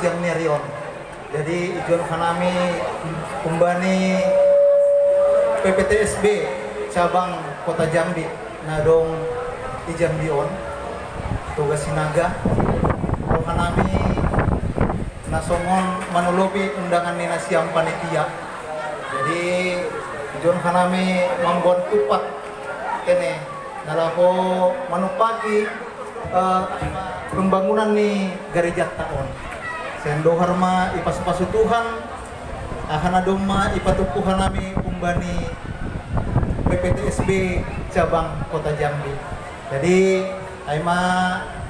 siang nerion. Jadi ijon kanami kumbani PPTSB cabang Kota Jambi nadong di Jambion tugas sinaga kalau kanami nasongon manulopi undangan nina siang panitia. Jadi ijon kanami mambon tupat kene nalako manupaki pembangunan ni gereja taon. Sendo harma ipasupasu Tuhan ahana doma ipatupuhan nami kumbani PPTSB cabang Kota Jambi. Jadi aima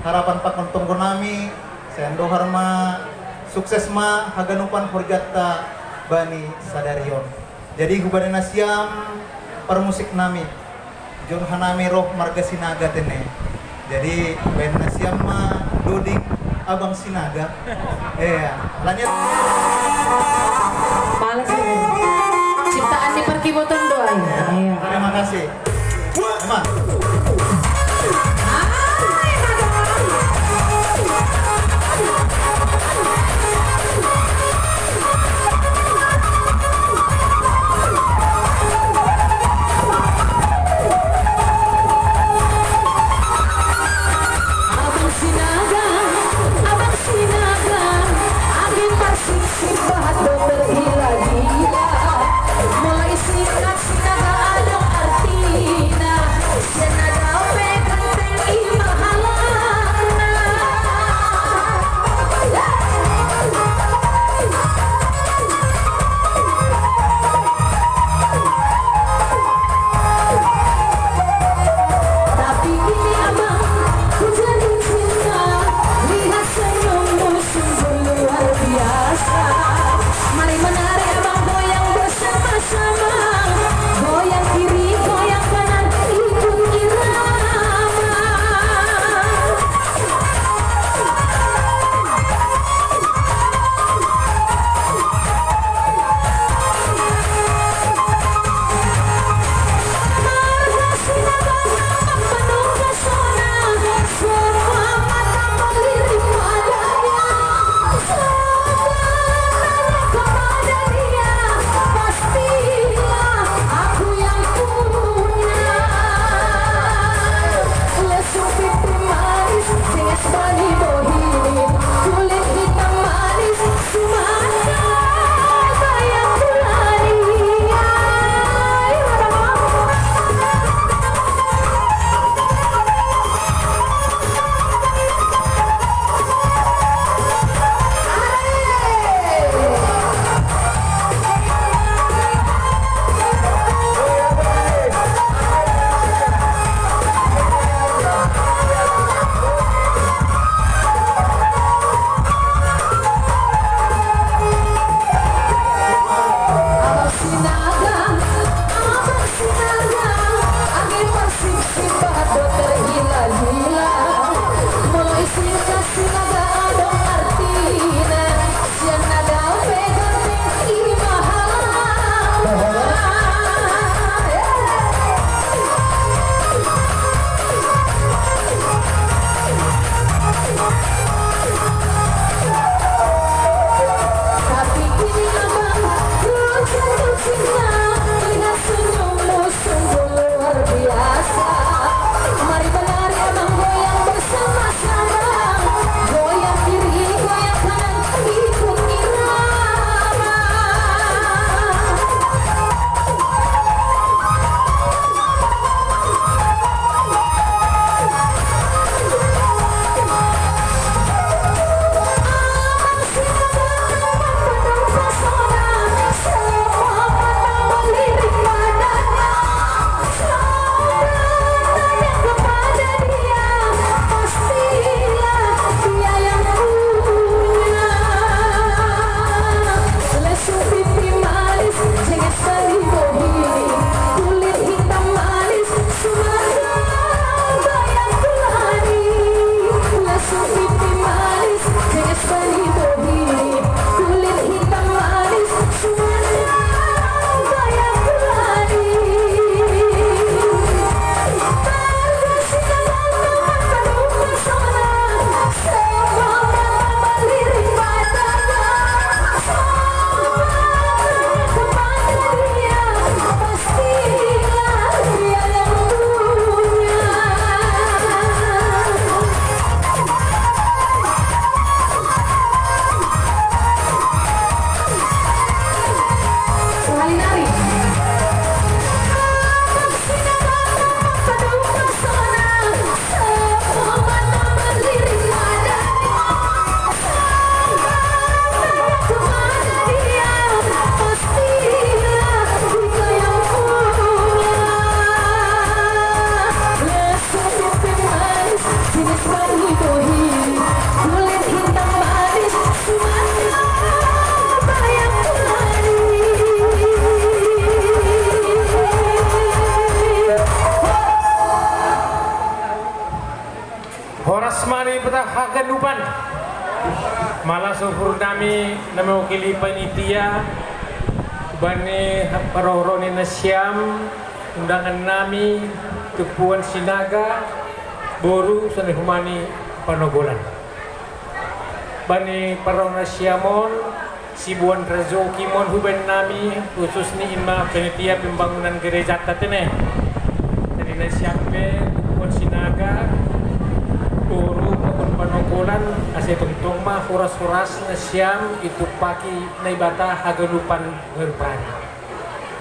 harapan pakontonggo nami sendo harma sukses ma haganupan horjatta bani sadarion. Jadi hubane nasiam permusik nami jon hanami roh marga sinaga tene. Jadi ben nasiam ma doding abang sinaga. Lanjut. Males ini. Ciptaan di perkibotan doa. Iya. Terima kasih. Emang. Abang Sinaga, agen Persik haganupan. Malah suhur nami na mewakili panitia bani paroroni na siyam undangan nami Tupuan Sinaga Boru sanay humani panogolan. Bani parona siyamon Sibuan Razoki mon huben nami khusus ni ima panitia pembangunan gereja tatene. Dari na siyampe Tupuan Sinaga Boru pakon panogolan ase tungtong ma huras-huras na siyam itu paki na ibata haganupan gerban.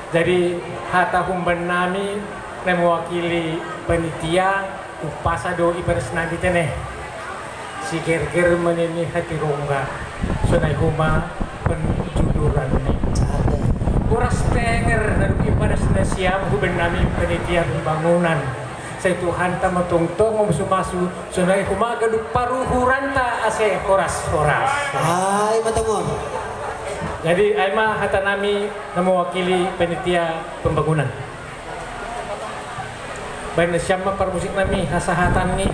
Jadi hata humban nami na mewakili panitia upasado ibaras nabi teneh si gerger menini hati rongga sunai huma penjuduran ni uras tenger narup ibaras na siyam huban nami panitia pembangunan sa Tuhan ta matungtong sumasu sunai huma gadup paruhuran ta ase horas-horas. Ay, matungon. Jadi aima hata nami na mewakili panitia pembangunan. Baik na siyam permusik nami hasahatan ni